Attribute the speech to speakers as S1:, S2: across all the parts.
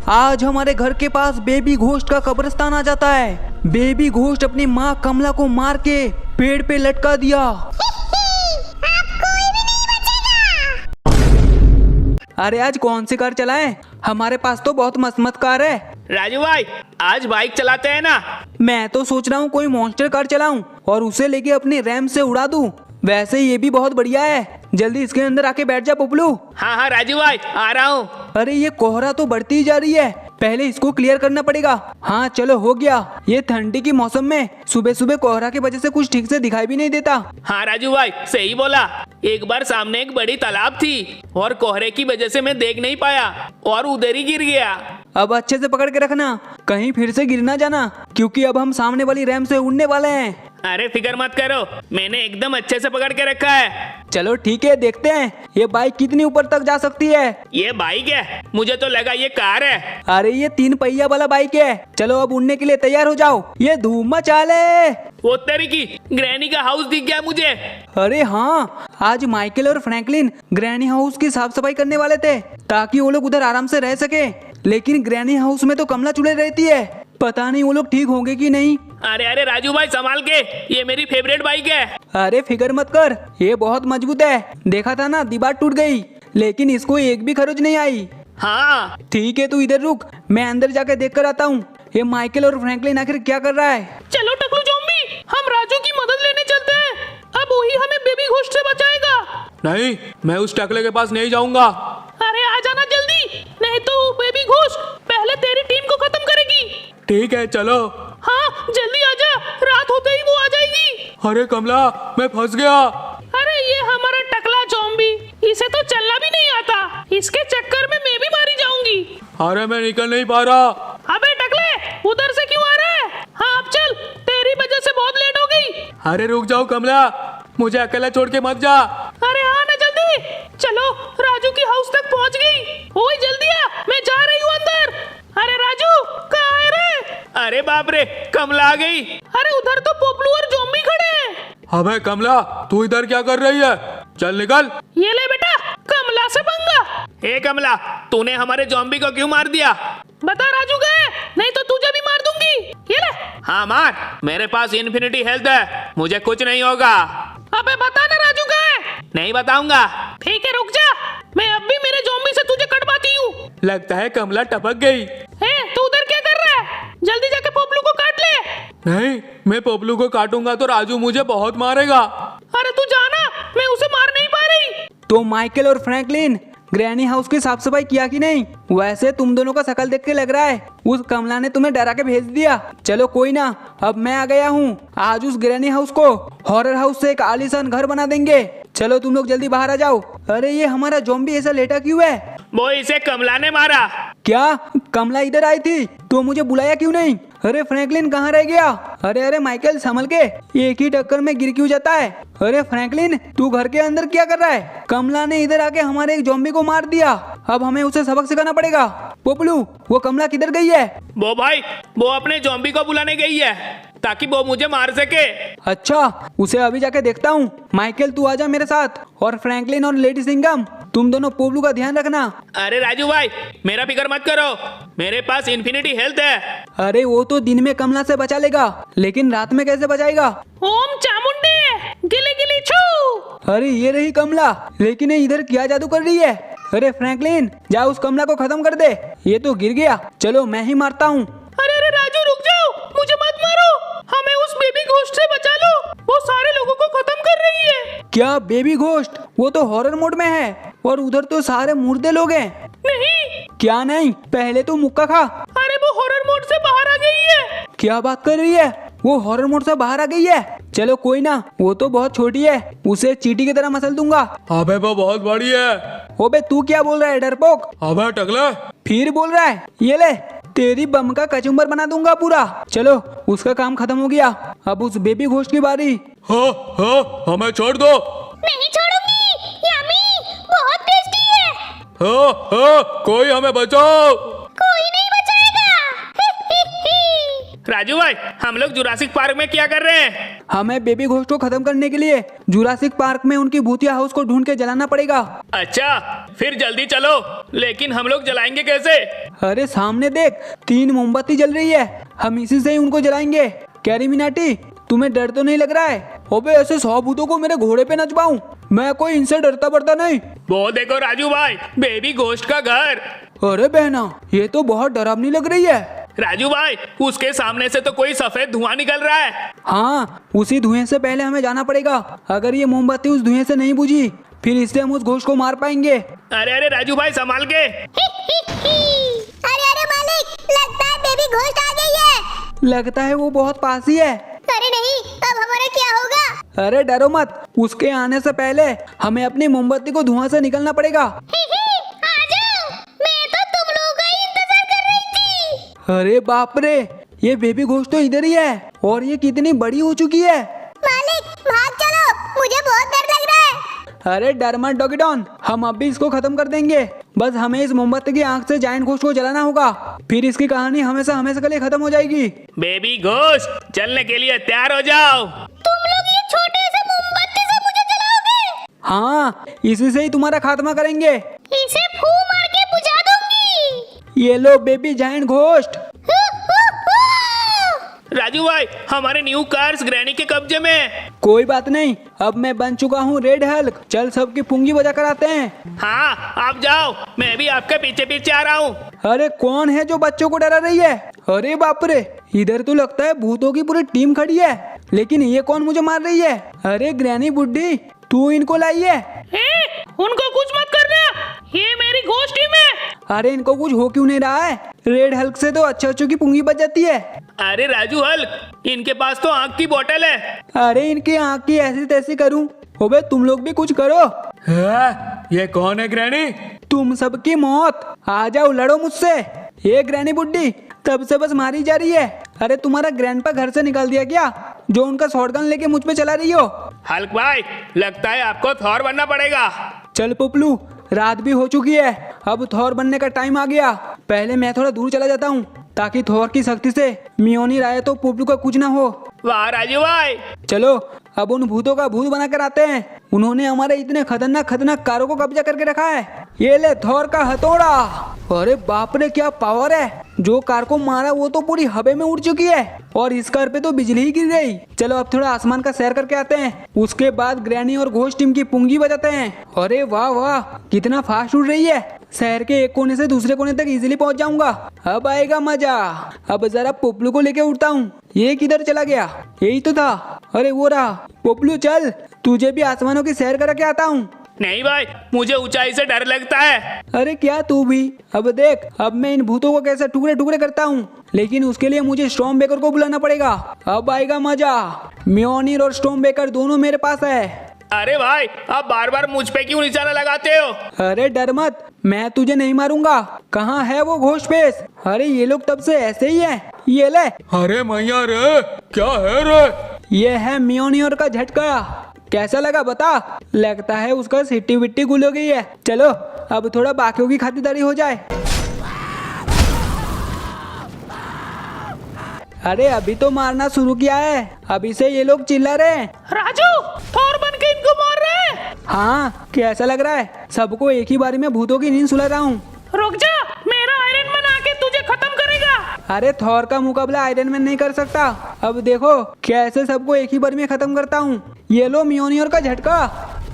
S1: आज हमारे घर के पास बेबी घोस्ट का कब्रिस्तान आ जाता है। बेबी घोस्ट अपनी माँ कमला को मार के पेड़ पे लटका दिया। अरे आज कौन सी कार चलाएं? हमारे पास तो बहुत मस्त कार है।
S2: राजू भाई आज बाइक चलाते हैं ना।
S1: मैं तो सोच रहा हूँ कोई मॉन्स्टर कार चलाऊं और उसे लेके अपनी रैम से उड़ा दूं। वैसे ये भी बहुत बढ़िया है। जल्दी इसके अंदर आके बैठ जा पपलू।
S2: हाँ राजू भाई आ रहा हूँ।
S1: अरे ये कोहरा तो बढ़ती ही जा रही है, पहले इसको क्लियर करना पड़ेगा। हाँ चलो हो गया। ये ठंडी की मौसम में सुबह सुबह कोहरा की वजह से कुछ ठीक से दिखाई भी नहीं देता।
S2: हाँ राजू भाई सही बोला। एक बार सामने एक बड़ी तालाब थी और कोहरे की वजह से मैं देख नहीं पाया और उधर ही गिर गया।
S1: अब अच्छे से पकड़ के रखना, कहीं फिर से गिर ना जाना, क्योंकि अब हम सामने वाली रैम से उड़ने वाले हैं।
S2: अरे फिक्र मत करो, मैंने एकदम अच्छे से पकड़ के रखा है।
S1: चलो ठीक है, देखते हैं ये बाइक कितनी ऊपर तक जा सकती है।
S2: ये बाइक है? मुझे तो लगा ये कार है।
S1: अरे ये 3 पहिया वाला बाइक है। चलो अब उड़ने के लिए तैयार हो जाओ। ये धूम मचा ले।
S2: वो तेरी की ग्रैनी का हाउस दिख गया मुझे।
S1: अरे हाँ, आज माइकल और फ्रैंकलिन ग्रैनी हाउस की साफ सफाई करने वाले थे ताकि वो लोग उधर आराम से रह सके। लेकिन ग्रैनी हाउस में तो कमला चुड़ैल रहती है, पता नहीं वो लोग ठीक होंगे कि नहीं।
S2: अरे राजू भाई संभाल के, ये मेरी फेवरेट बाइक है।
S1: अरे फिक्र मत कर, ये बहुत मजबूत है। देखा था ना, दीवार टूट गई लेकिन इसको एक भी खरोच नहीं आई।
S2: हाँ
S1: ठीक है तू इधर रुक, मैं अंदर जाकर देख कर आता हूँ ये माइकल और फ्रैंकलिन आखिर क्या कर रहा है।
S3: चलो टकलू ज़ॉम्बी, हम राजू की मदद लेने चलते हैं। अब वही हमें बेबी घोस्ट से बचाएगा।
S4: नहीं, मैं उस टकले के पास नहीं जाऊंगा।
S3: अरे आ जाना जल्दी, नहीं तो बेबी घोस्ट पहले तेरी टीम को खत्म करेगी।
S4: ठीक है चलो।
S3: हाँ जल्दी आजा, रात होते ही वो आ जाएगी।
S4: अरे कमला, मैं फंस गया।
S3: अरे ये हमारा टकला ज़ॉम्बी, इसे तो चलना भी नहीं आता। इसके चक्कर में मैं भी मारी जाऊंगी।
S4: अरे मैं निकल नहीं पा रहा।
S3: अबे टकले, उधर से क्यों आ रहा है? हाँ अब चल, तेरी वजह से बहुत लेट हो गई।
S4: अरे रुक जाओ कमला, मुझे अकेला छोड़ के मत जा।
S3: अरे आ ना जल्दी। चलो राजू की हाउस तक पहुंच गई। ओए जल्दी आ, मैं जा रही हूँ अंदर। अरे राजू कहाँ है रे?
S2: अरे बाप रे, कमला आ गई।
S3: अरे उधर तो पोपलू और ज़ॉम्बी खड़े हैं।
S4: अबे कमला, तू इधर क्या कर रही है? चल निकल।
S3: ये ले बेटा, कमला से पंगा।
S2: ए कमला, तूने हमारे ज़ॉम्बी को क्यों मार दिया?
S3: बता राजू गए, नहीं तो तुझे भी मार दूंगी। ये ले।
S2: हाँ मार, मेरे पास इन्फिनिटी हेल्थ है, मुझे कुछ नहीं होगा।
S3: अबे बता ना राजू गए।
S2: नहीं बताऊंगा।
S3: ठीक है रुक जा, मैं अब भी मेरे ज़ॉम्बी से तुझे कटवाती हूँ।
S4: लगता है कमला टपक गई।
S3: तू उधर क्या कर रहा है? जल्दी जाके पोपलू को काट ले।
S4: नहीं, मैं पोपलू को काटूंगा तो राजू मुझे बहुत मारेगा।
S3: अरे तू जाना, मैं उसे मार नहीं पा रही।
S1: तो माइकल और फ्रैंकलिन ग्रैनी हाउस की साफ सफाई किया कि नहीं? वैसे तुम दोनों का शकल देख के लग रहा है उस कमला ने तुम्हें डरा के भेज दिया। चलो कोई ना, अब मैं आ गया हूँ। आज उस ग्रैनी हाउस को हॉरर हाउस से एक आलीशान घर बना देंगे। चलो तुम लोग जल्दी बाहर आ जाओ। अरे ये हमारा ज़ॉम्बी ऐसा लेटा क्यों है?
S2: वो इसे कमला ने मारा।
S1: क्या कमला इधर आई थी तो मुझे बुलाया क्यों नहीं? अरे फ्रैंकलिन कहाँ रह गया? अरे माइकल संभल के, एक ही टक्कर में गिर क्यों जाता है? अरे फ्रैंकलिन तू घर के अंदर क्या कर रहा है? कमला ने इधर आके हमारे एक ज़ॉम्बी को मार दिया, अब हमें उसे सबक सिखाना पड़ेगा। पोपलू वो कमला किधर गई है?
S2: वो भाई वो अपने ज़ॉम्बी को बुलाने गई है ताकि वो मुझे मार सके।
S1: अच्छा, उसे अभी जाके देखता हूँ। माइकल तू आजा मेरे साथ, और फ्रैंकलिन और लेडी सिंघम तुम दोनों पोपलू का ध्यान रखना।
S2: अरे राजू भाई मेरा फिक्र मत करो, मेरे पास इन्फिनिटी हेल्थ है।
S1: अरे वो तो दिन में कमला से बचा लेगा, लेकिन रात में कैसे बचाएगा?
S3: ओम चामुंडे गिली गिली छू।
S1: अरे ये रही कमला, लेकिन ये इधर क्या जादू कर रही है? अरे फ्रैंकलिन जा उस कमला को खत्म कर दे, ये तो गिर गया। चलो मैं ही मारता हूँ।
S3: अरे राजू रुक जाओ, मुझे मत मारो, हमें उस बेबी घोस्ट से बचा लो, वो सारे लोगों को खत्म कर रही है।
S1: क्या बेबी घोस्ट? वो तो हॉरर मोड में है और उधर तो सारे मुर्दे लोग हैं।
S3: नहीं।
S1: क्या नहीं? पहले तो मुक्का खा।
S3: अरे वो हॉरर मोड से बाहर आ गई है।
S1: क्या बात कर रही है? वो हॉरर मोड से बाहर आ गई है? चलो कोई ना, वो तो बहुत छोटी है, उसे चींटी की तरह मसल दूंगा।
S4: अबे वो बहुत बड़ी है।
S1: ओबे तू क्या बोल रहा है डरपोक?
S4: अबे टकले,
S1: फिर बोल रहा है? ये ले, तेरी बम का कचुम्बर बना दूंगा पूरा। चलो उसका काम खत्म हो गया, अब उस बेबी घोस्ट की बारी।
S4: हाँ हमें छोड़ दो।
S5: नहीं छोड़ूंगी, यम्मी बहुत टेस्टी है।
S4: हाँ कोई हमें बचाओ।
S5: कोई नहीं बचाएगा।
S2: राजू भाई, हम लोग जुरासिक पार्क में क्या कर रहे हैं?
S1: हमें बेबी घोस्ट को खत्म करने के लिए जुरासिक पार्क में उनकी भूतिया हाउस को ढूंढ के जलाना पड़ेगा।
S2: अच्छा, फिर जल्दी चलो। लेकिन हम लोग जलाएंगे कैसे?
S1: अरे सामने देख, 3 मोमबत्ती जल रही है, हम इसी से ही उनको जलाएंगे। कैरी मिनाटी, तुम्हें डर तो नहीं लग रहा है? अबे ऐसे 100 भूतों को मेरे घोड़े पे नचवाऊं? मैं कोई इनसे डरता पड़ता नहीं।
S2: वो देखो राजू भाई, बेबी घोस्ट का घर।
S1: अरे बहना, ये तो बहुत डरावनी लग रही है।
S2: राजू भाई, उसके सामने से तो कोई सफेद धुआं निकल रहा है।
S1: हाँ, उसी धुएं से पहले हमें जाना पड़ेगा। अगर ये मोमबत्ती उस धुएं से नहीं बुझी, फिर इससे हम उस घोस्ट को मार पाएंगे।
S2: अरे अरे राजू भाई, संभाल के।
S5: अरे अरे मालिक, लगता है बेबी घोस्ट आ गई है।
S1: लगता है वो बहुत पास ही है।
S5: अरे नहीं, अब हमारा क्या होगा?
S1: अरे डरो मत, उसके आने से पहले हमें अपनी मोमबत्ती को धुआं से निकलना पड़ेगा।
S5: आ जाओ, मैं तो तुम लोगों का ही इंतजार कर रही थी।
S1: अरे बाप रे, ये बेबी घोस्ट तो इधर ही है, और ये कितनी बड़ी हो चुकी है।
S5: मालिक भाग चलो, मुझे बहुत डर लग रहा है।
S1: अरे डर मत डॉगीडॉन, हम अब भी इसको खत्म कर देंगे। बस हमें इस मोमबत्ती की आंख से जायंट घोस्ट को जलाना होगा, फिर इसकी कहानी हमेशा हमेशा के लिए खत्म हो जाएगी।
S2: बेबी घोस्ट, चलने के लिए तैयार हो जाओ।
S5: तुम लोग ये छोटे से मोमबत्ती से मुझे जलाओगे?
S1: हाँ, इसी से ही तुम्हारा खात्मा करेंगे।
S5: इसे फू मार के बुझा दूंगी।
S1: ये लो बेबी जायंट घोस्ट।
S2: राजू भाई, हमारे न्यू कार्स ग्रैनी के कब्जे में है।
S1: कोई बात नहीं, अब मैं बन चुका हूँ रेड हल्क। चल सबकी पुंगी बजा कर आते हैं।
S2: हाँ, आप जाओ, मैं भी आपके पीछे पीछे आ रहा हूँ।
S1: अरे कौन है जो बच्चों को डरा रही है? अरे बाप रे, इधर तो लगता है भूतों की पूरी टीम खड़ी है। लेकिन ये कौन मुझे मार रही है? अरे ग्रैनी बुड्ढी, तू इनको लाई है?
S3: उनको कुछ मत करना, ये मेरी घोस्ट टीम है।
S1: अरे इनको कुछ हो क्यों नहीं रहा है? रेड हल्क से तो अच्छों की पुंगी बच जाती है।
S2: अरे राजू हल्क, इनके पास तो आंख की बोतल है।
S1: अरे इनकी आंख की ऐसी तैसी करूं? ओबे तुम लोग भी कुछ करो।
S4: ये कौन है ग्रैनी?
S1: तुम सबकी मौत। आ जाओ, लड़ो मुझसे। ये ग्रैनी बुड्ढी तब से बस मारी जा रही है। अरे तुम्हारा ग्रैंडपा घर से निकाल दिया क्या, जो उनका शॉटगन लेके मुझ पे चला रही हो?
S2: हल्क भाई, लगता है आपको थॉर बनना पड़ेगा।
S1: चल पुपलू, रात भी हो चुकी है, अब थॉर बनने का टाइम आ गया। पहले मैं थोड़ा दूर चला जाता हूँ, ताकि थॉर की शक्ति से म्योनीर आए तो पुपलू का कुछ ना हो।
S2: वाह राजू भाई।
S1: चलो अब उन भूतों का भूत बना कर आते हैं। उन्होंने हमारे इतने खतरनाक कारों को कब्जा करके रखा है। ये ले थॉर का हथौड़ा। अरे बाप रे, क्या पावर है। जो कार को मारा वो तो पूरी हवा में उड़ चुकी है, और इस कार पे तो बिजली ही गिर गई। चलो अब थोड़ा आसमान का सैर करके आते हैं, उसके बाद ग्रैनी और घोस्ट टीम की पुंगी बजाते हैं। अरे वाह वाह, कितना फास्ट उड़ रही है। शहर के एक कोने से दूसरे कोने तक इजीली पहुंच जाऊंगा। अब आएगा मजा। अब जरा पुपलू को लेके उड़ता हूँ। ये किधर चला गया? यही तो था। अरे वो रहा। पुपलू चल, तुझे भी आसमानों की सैर करके आता हूँ।
S2: नहीं भाई, मुझे ऊंचाई से डर लगता है।
S1: अरे क्या तू भी? अब देख, अब मैं इन भूतों को कैसे टुकड़े टुकड़े करता हूँ, लेकिन उसके लिए मुझे स्टॉर्म बेकर को बुलाना पड़ेगा। अब आएगा मजा। म्योनीर और स्टॉर्म बेकर दोनों मेरे पास है।
S2: अरे भाई, आप बार बार मुझ पे क्यों निशाना लगाते हो?
S1: अरे डर मत, मैं तुझे नहीं मारूंगा। कहाँ है वो घोस्ट फेस? अरे ये लोग तब से ऐसे ही है। ये ले।
S4: अरे मैया रे, क्या है रे?
S1: ये है म्योनीर का झटका। कैसा लगा बता? लगता है उसका सिट्टी विट्टी गुल हो गई है। चलो अब थोड़ा बाकियों की खातिरदारी हो जाए। अरे अभी तो मारना शुरू किया है, अभी से ये लोग चिल्ला रहे हैं।
S3: राजू, थॉर बन के इनको मार रहे हैं।
S1: हाँ, कैसा लग रहा है? सबको एक ही बारी में भूतों की नींद सुला रहा हूँ।
S3: रुक जा, मेरा आयरन मैन आके तुझे खत्म करेगा।
S1: अरे थॉर का मुकाबला आयरन मैन नहीं कर सकता। अब देखो कैसे सबको एक ही बार में खत्म करता हूँ। ये लो म्योनीर का झटका।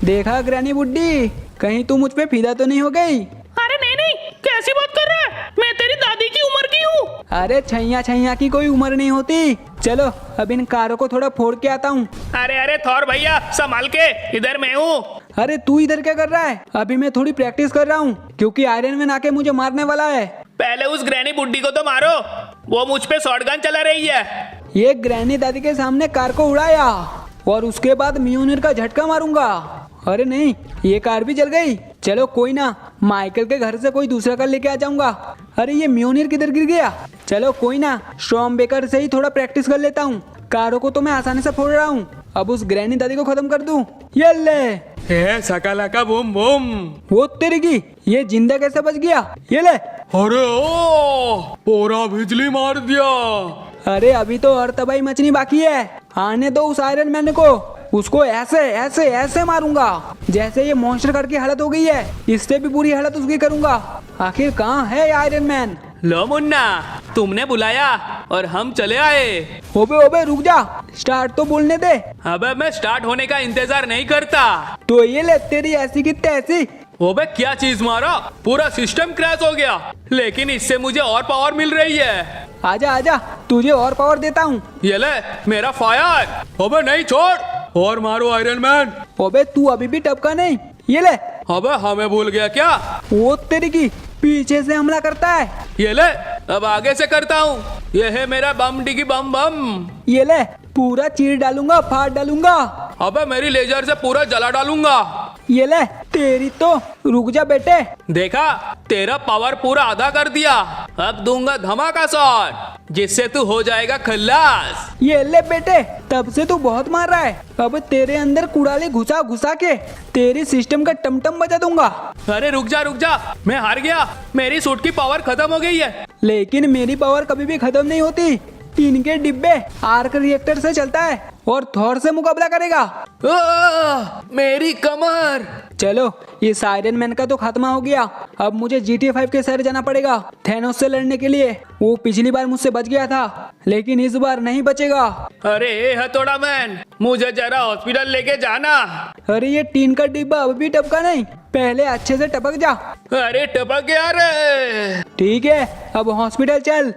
S1: देखा ग्रैनी बुड्ढी, कहीं तू मुझ पे फिदा तो नहीं हो गई?
S3: अरे नहीं नहीं, कैसी बात कर रहा है? मैं तेरी दादी की उम्र की हूँ।
S1: अरे छैया की कोई उम्र नहीं होती। चलो अब इन कारों को थोड़ा फोड़ के आता हूँ।
S2: अरे अरे थॉर भैया, संभाल के, इधर मैं हूँ।
S1: अरे तू इधर क्या कर रहा है? अभी मैं थोड़ी प्रैक्टिस कर रहा हूँ, क्योंकि आयरन मैन आके मुझे मारने वाला है।
S2: पहले उस ग्रैनी बुड्ढी को तो मारो, वो मुझ पे शॉटगन चला रही है।
S1: ये ग्रैनी दादी के सामने कार को उड़ाया, और उसके बाद म्योनीर का झटका मारूंगा। अरे नहीं, ये कार भी जल गई। चलो कोई ना, माइकल के घर से कोई दूसरा कार लेके आ जाऊंगा। अरे ये म्योनीर किधर गिर गया? चलो कोई ना, स्टॉर्म बेकर से ही थोड़ा प्रैक्टिस कर लेता हूँ। कारों को तो मैं आसानी से फोड़ रहा हूँ, अब उस ग्रैनी दादी को खत्म कर दूं। ये ले।
S4: सकालाका बूम बूम।
S1: वो तेरी की, ये जिंदा कैसे बच गया? ये ले।
S4: अरे ओ, पूरा बिजली मार दिया।
S1: अरे अभी तो और तबाही मचनी बाकी है। आने दो उस आयरन मैन को, उसको ऐसे ऐसे ऐसे मारूंगा जैसे ये मॉन्स्टर कट की हालत हो गई है, इससे भी बुरी हालत उसकी करूंगा। आखिर कहाँ है ये आयरन मैन?
S2: लो मुन्ना, तुमने बुलाया और हम चले आए।
S1: ओबे ओबे रुक जा, स्टार्ट तो बोलने दे।
S2: अबे मैं स्टार्ट होने का इंतजार नहीं करता।
S1: तो ये ले तेरी ऐसी की तैसी।
S2: ओबे क्या चीज मारा, पूरा सिस्टम क्रैश हो गया, लेकिन इससे मुझे और पावर मिल रही है।
S1: आजा आजा, तुझे और पावर देता हूँ।
S2: ये ले मेरा फायर।
S4: अबे नहीं, छोड़, और मारो आयरन मैन।
S1: ओबे तू अभी भी टपका नहीं, ये ले।
S4: अबे हमें भूल गया क्या?
S1: वो तेरी की पीछे से हमला करता है।
S2: ये ले अब आगे से करता हूँ, ये है मेरा बम डिगी बम बम।
S1: ये ले पूरा चीर डालूंगा, फाड़ डालूंगा।
S2: अबे मेरी लेजर से पूरा जला डालूंगा।
S1: ये ले तेरी तो। रुक जा बेटे।
S2: देखा, तेरा पावर पूरा आधा कर दिया। अब दूंगा धमाका शॉट, जिससे तू हो जाएगा खल्लास।
S1: ये ले बेटे, तब से तू बहुत मार रहा है, अब तेरे अंदर कुड़ाली घुसा घुसा के तेरी सिस्टम का टमटम बजा दूंगा।
S2: अरे रुक जा, मैं हार गया, मेरी सूट की पावर खत्म हो गई है।
S1: लेकिन मेरी पावर कभी भी खत्म नहीं होती। इनके डिब्बे आर्क रिएक्टर से चलता है और थॉर से मुकाबला करेगा।
S2: मेरी कमर।
S1: चलो इस आयरन मैन का तो खात्मा हो गया। अब मुझे GTA 5 के शहर जाना पड़ेगा थैनोस से लड़ने के लिए। वो पिछली बार मुझसे बच गया था, लेकिन इस बार नहीं बचेगा।
S2: अरे हथौड़ा मैन, मुझे जरा हॉस्पिटल लेके जाना।
S1: अरे ये टीन का डिब्बा अब भी टपका नहीं, पहले अच्छे से टपक जा।
S2: अरे टपक गया रे।
S1: ठीक है अब हॉस्पिटल चल।